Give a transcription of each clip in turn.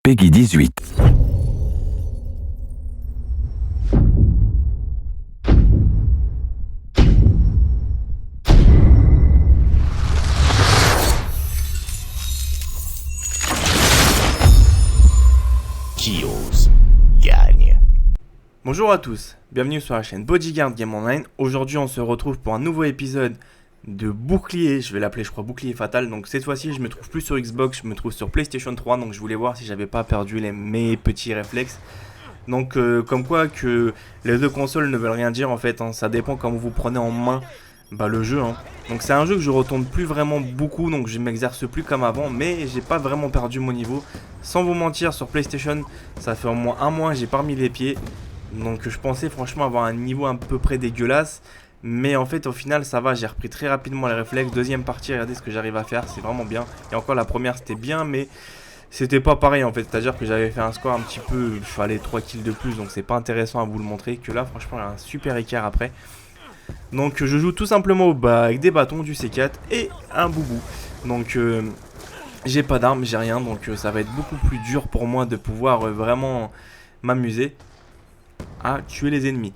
Peggy 18. Qui ose gagne. Bonjour à tous, bienvenue sur la chaîne Bodyguard Game Online. Aujourd'hui on se retrouve pour un nouveau épisode de Bouclier, je vais l'appeler je crois Bouclier Fatal. Donc cette fois-ci je me trouve plus sur Xbox, je me trouve sur PlayStation 3. Donc je voulais voir si j'avais pas perdu mes petits réflexes. Donc comme quoi que les deux consoles ne veulent rien dire en fait, hein. Ça dépend comment vous prenez en main le jeu, hein. Donc c'est un jeu que je retourne plus vraiment beaucoup, donc je m'exerce plus comme avant, mais j'ai pas vraiment perdu mon niveau. Sans vous mentir, sur PlayStation ça fait au moins un mois j'ai pas remis les pieds. Donc je pensais franchement avoir un niveau à peu près dégueulasse. Mais en fait au final ça va, j'ai repris très rapidement les réflexes. Deuxième partie, regardez ce que j'arrive à faire, c'est vraiment bien. Et encore la première c'était bien, mais c'était pas pareil en fait. C'est à dire que j'avais fait un score un petit peu, il fallait 3 kills de plus. Donc c'est pas intéressant à vous le montrer. Que là franchement il y a un super écart après. Donc je joue tout simplement avec des bâtons, du C4 et un boubou. Donc j'ai pas d'armes, j'ai rien. Donc ça va être beaucoup plus dur pour moi de pouvoir vraiment m'amuser à tuer les ennemis.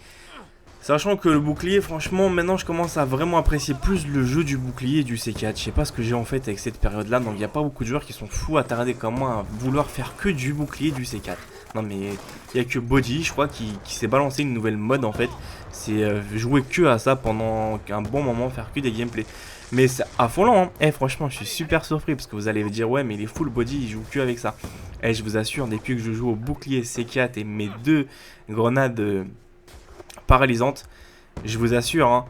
Sachant que le bouclier, franchement, maintenant je commence à vraiment apprécier plus le jeu du bouclier et du C4. Je sais pas ce que j'ai en fait avec cette période-là. Donc il n'y a pas beaucoup de joueurs qui sont fous attardés comme moi à vouloir faire que du bouclier et du C4. Non mais il n'y a que Body, je crois, qui s'est balancé une nouvelle mode en fait. C'est jouer que à ça pendant un bon moment, faire que des gameplays. Mais c'est affolant, hein. Eh, franchement, je suis super surpris parce que vous allez me dire, ouais, mais il est full Body, il joue que avec ça. Eh, je vous assure, depuis que je joue au bouclier C4 et mes deux grenades paralysante, je vous assure, hein,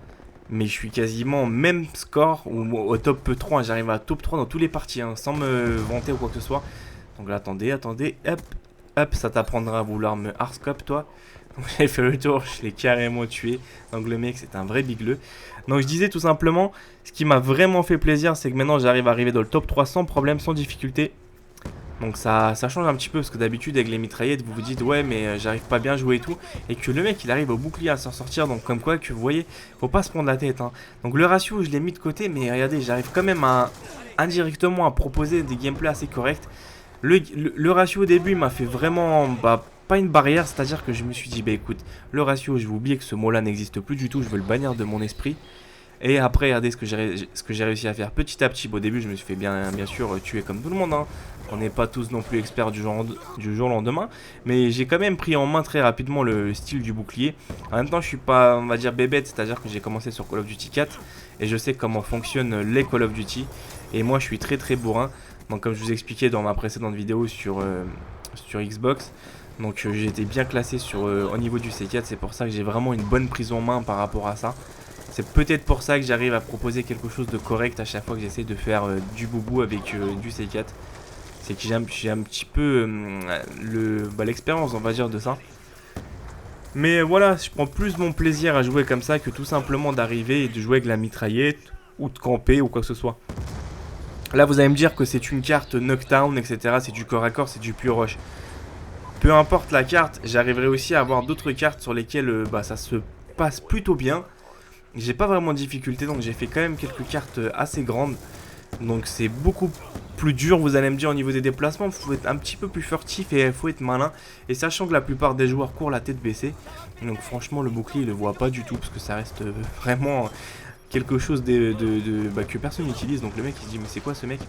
mais je suis quasiment même score ou au top 3, j'arrive à top 3 dans tous les parties, hein, sans me vanter ou quoi que ce soit. Donc là, attendez, hop, ça t'apprendra à vouloir me hardscope toi. Donc j'ai fait le tour, je l'ai carrément tué. Donc le mec c'est un vrai bigleux. Donc je disais tout simplement, ce qui m'a vraiment fait plaisir, c'est que maintenant j'arrive à arriver dans le top 3 sans problème, sans difficulté. Donc ça change un petit peu parce que d'habitude avec les mitraillettes vous vous dites ouais mais j'arrive pas bien à jouer et tout. Et que le mec il arrive au bouclier à s'en sortir. Donc comme quoi que vous voyez faut pas se prendre la tête, hein. Donc le ratio je l'ai mis de côté, mais regardez j'arrive quand même indirectement à proposer des gameplays assez corrects. Le ratio au début m'a fait vraiment pas une barrière. C'est à dire que je me suis dit bah écoute, le ratio je vais oublier que ce mot là n'existe plus du tout. Je veux le bannir de mon esprit. Et après, regardez ce que j'ai réussi à faire petit à petit. Au début, je me suis fait bien sûr tuer comme tout le monde, hein. On n'est pas tous non plus experts du jour au lendemain. Mais j'ai quand même pris en main très rapidement le style du bouclier. En même temps, je suis pas, on va dire, bébête. C'est-à-dire que j'ai commencé sur Call of Duty 4. Et je sais comment fonctionnent les Call of Duty. Et moi, je suis très très bourrin. Donc comme je vous expliquais dans ma précédente vidéo sur Xbox. Donc j'ai été bien classé au niveau du C4. C'est pour ça que j'ai vraiment une bonne prise en main par rapport à ça. C'est peut-être pour ça que j'arrive à proposer quelque chose de correct à chaque fois que j'essaie de faire du boubou avec du C4. C'est que j'ai un petit peu l'expérience, on va dire, de ça. Mais voilà, je prends plus mon plaisir à jouer comme ça que tout simplement d'arriver et de jouer avec la mitraillette ou de camper ou quoi que ce soit. Là, vous allez me dire que c'est une carte knockdown, etc. C'est du corps à corps, c'est du pure rush. Peu importe la carte, j'arriverai aussi à avoir d'autres cartes sur lesquelles ça se passe plutôt bien. J'ai pas vraiment de difficulté, donc j'ai fait quand même quelques cartes assez grandes. Donc c'est beaucoup plus dur, vous allez me dire, au niveau des déplacements. Il faut être un petit peu plus furtif et il faut être malin. Et sachant que la plupart des joueurs courent la tête baissée. Donc franchement le bouclier il le voit pas du tout. Parce que ça reste vraiment quelque chose que personne n'utilise. Donc le mec il se dit mais c'est quoi ce mec?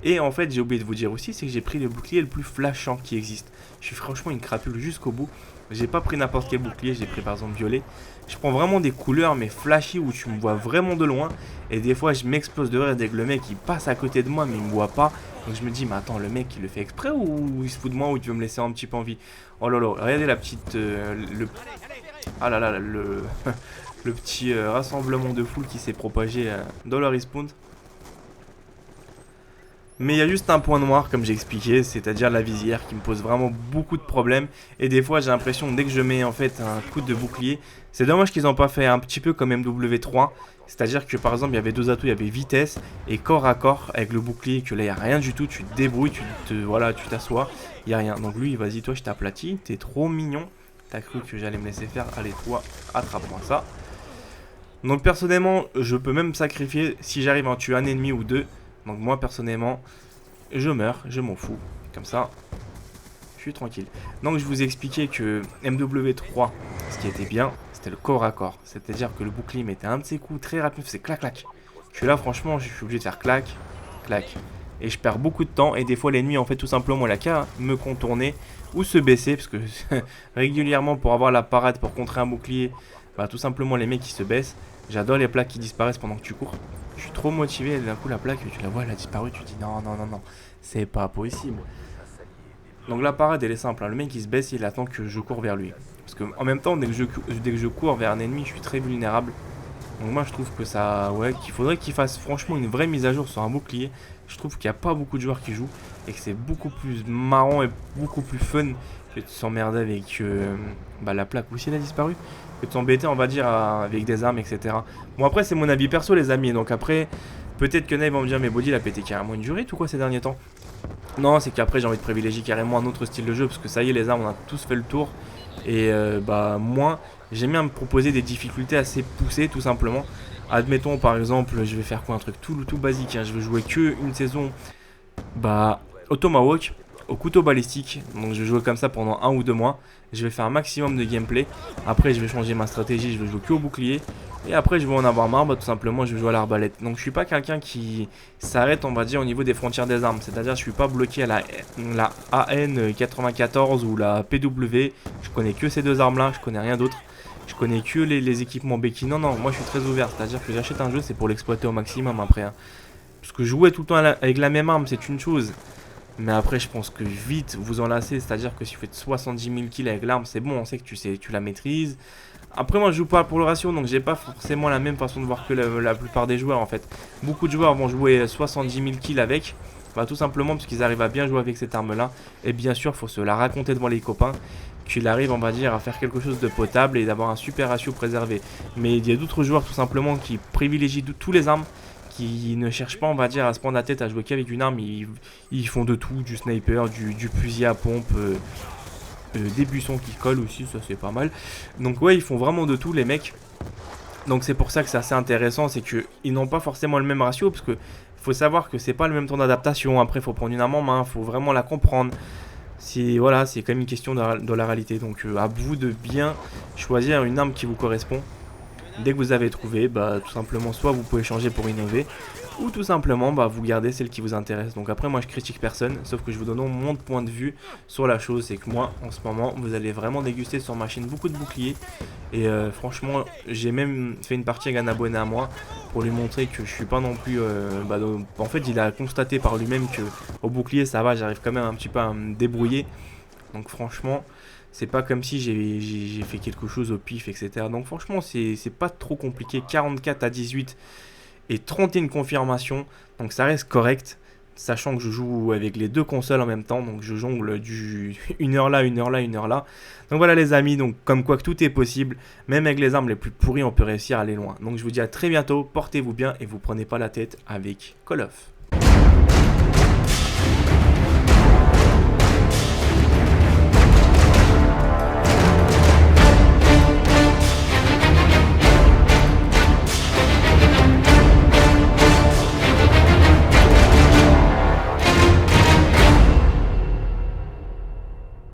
Et en fait j'ai oublié de vous dire aussi, c'est que j'ai pris le bouclier le plus flashant qui existe. Je suis franchement une crapule jusqu'au bout. J'ai pas pris n'importe quel bouclier, j'ai pris par exemple violet. Je prends vraiment des couleurs mais flashy où tu me vois vraiment de loin. Et des fois je m'explose de rire dès que le mec il passe à côté de moi mais il me voit pas. Donc je me dis mais attends, le mec il le fait exprès ou il se fout de moi ou tu veux me laisser un petit peu en vie. Oh là là, regardez la petite ah là là le le petit rassemblement de foule qui s'est propagé dans le respawn. Mais il y a juste un point noir comme j'ai expliqué, c'est-à-dire la visière qui me pose vraiment beaucoup de problèmes. Et des fois j'ai l'impression dès que je mets en fait un coup de bouclier, c'est dommage qu'ils n'ont pas fait un petit peu comme MW3. C'est-à-dire que par exemple il y avait deux atouts, il y avait vitesse et corps à corps avec le bouclier, que là il n'y a rien du tout, tu te débrouilles, tu t'assois, il n'y a rien. Donc lui vas-y toi je t'aplatis, t'es trop mignon, t'as cru que j'allais me laisser faire, allez toi attrape-moi ça. Donc personnellement je peux même me sacrifier si j'arrive à en tuer un ennemi ou deux. Donc moi personnellement, je meurs, je m'en fous, comme ça, suis tranquille. Donc je vous expliquais que MW3, ce qui était bien, c'était le corps à corps. C'est-à-dire que le bouclier mettait un de ses coups très rapide, c'est clac clac. Je suis là franchement, je suis obligé de faire clac, clac. Et je perds beaucoup de temps et des fois l'ennemi en fait tout simplement la qu'à me contourner ou se baisser parce que régulièrement pour avoir la parade pour contrer un bouclier, bah tout simplement les mecs qui se baissent. J'adore les plaques qui disparaissent pendant que tu cours. Je suis trop motivé et d'un coup la plaque tu la vois elle a disparu, tu dis non non non non, c'est pas possible. Donc la parade elle est simple, hein. Le mec il se baisse, il attend que je cours vers lui. Parce que en même temps dès que je cours vers un ennemi je suis très vulnérable. Donc moi je trouve que ça, ouais, qu'il faudrait qu'il fasse franchement une vraie mise à jour sur un bouclier. Je trouve qu'il n'y a pas beaucoup de joueurs qui jouent et que c'est beaucoup plus marrant et beaucoup plus fun que de s'emmerder avec la plaque aussi elle a disparu. Que de s'embêter on va dire avec des armes etc. Bon après c'est mon avis perso les amis, donc après peut-être que Nave va me dire mais Body il a pété carrément une durite ou quoi ces derniers temps. Non c'est qu'après j'ai envie de privilégier carrément un autre style de jeu parce que ça y est les armes on a tous fait le tour. Et moi j'aime bien me proposer des difficultés assez poussées tout simplement. Admettons par exemple je vais faire quoi, un truc tout basique, hein. Je vais jouer que une saison au tomahawk, au couteau balistique. Donc je vais jouer comme ça pendant 1 ou 2 mois. Je vais faire un maximum de gameplay. Après je vais changer ma stratégie, je vais jouer que au bouclier. Et après je vais en avoir marre, tout simplement je vais jouer à l'arbalète. Donc je suis pas quelqu'un qui s'arrête on va dire au niveau des frontières des armes. C'est-à-dire je suis pas bloqué à la AN94 ou la PW. Je connais que ces deux armes là, je connais rien d'autre. Je connais que les équipements béquilles. Non, moi je suis très ouvert. C'est-à-dire que j'achète un jeu, c'est pour l'exploiter au maximum après. Hein. Parce que jouer tout le temps avec la même arme, c'est une chose. Mais après, je pense que vite vous en lassez. C'est-à-dire que si vous faites 70 000 kills avec l'arme, c'est bon, on sait que tu la maîtrises. Après, moi je joue pas pour le ratio, donc j'ai pas forcément la même façon de voir que la plupart des joueurs en fait. Beaucoup de joueurs vont jouer 70 000 kills avec. Tout simplement parce qu'ils arrivent à bien jouer avec cette arme là. Et bien sûr, faut se la raconter devant les copains. Qu'il arrive on va dire à faire quelque chose de potable et d'avoir un super ratio préservé. Mais il y a d'autres joueurs tout simplement qui privilégient tous les armes, qui ne cherchent pas on va dire à se prendre la tête à jouer qu'avec une arme. Ils font de tout, du sniper, du fusil à pompe, des buissons qui collent aussi, ça c'est pas mal. Donc ouais ils font vraiment de tout les mecs. Donc c'est pour ça que c'est assez intéressant, c'est qu'ils n'ont pas forcément le même ratio parce que faut savoir que c'est pas le même temps d'adaptation. Après faut prendre une arme en main, faut vraiment la comprendre. C'est quand même une question de la réalité. Donc à vous de bien choisir une arme qui vous correspond. Dès que vous avez trouvé, tout simplement soit vous pouvez changer pour innover, ou tout simplement vous gardez celle qui vous intéresse. Donc après moi je critique personne, sauf que je vous donne mon point de vue sur la chose. C'est que moi en ce moment vous allez vraiment déguster sur ma chaîne beaucoup de boucliers. Et franchement j'ai même fait une partie avec un abonné à moi pour lui montrer que je suis pas non plus en fait il a constaté par lui-même que au bouclier ça va, j'arrive quand même un petit peu à me débrouiller. Donc franchement c'est pas comme si j'ai fait quelque chose au pif etc. Donc franchement c'est pas trop compliqué. 44 à 18 et 31 confirmations, donc ça reste correct, sachant que je joue avec les deux consoles en même temps, donc je jongle du 1 heure là, 1 heure là, 1 heure là. Donc voilà les amis, donc comme quoi que tout est possible, même avec les armes les plus pourries on peut réussir à aller loin. Donc je vous dis à très bientôt, portez-vous bien et vous prenez pas la tête avec Call of.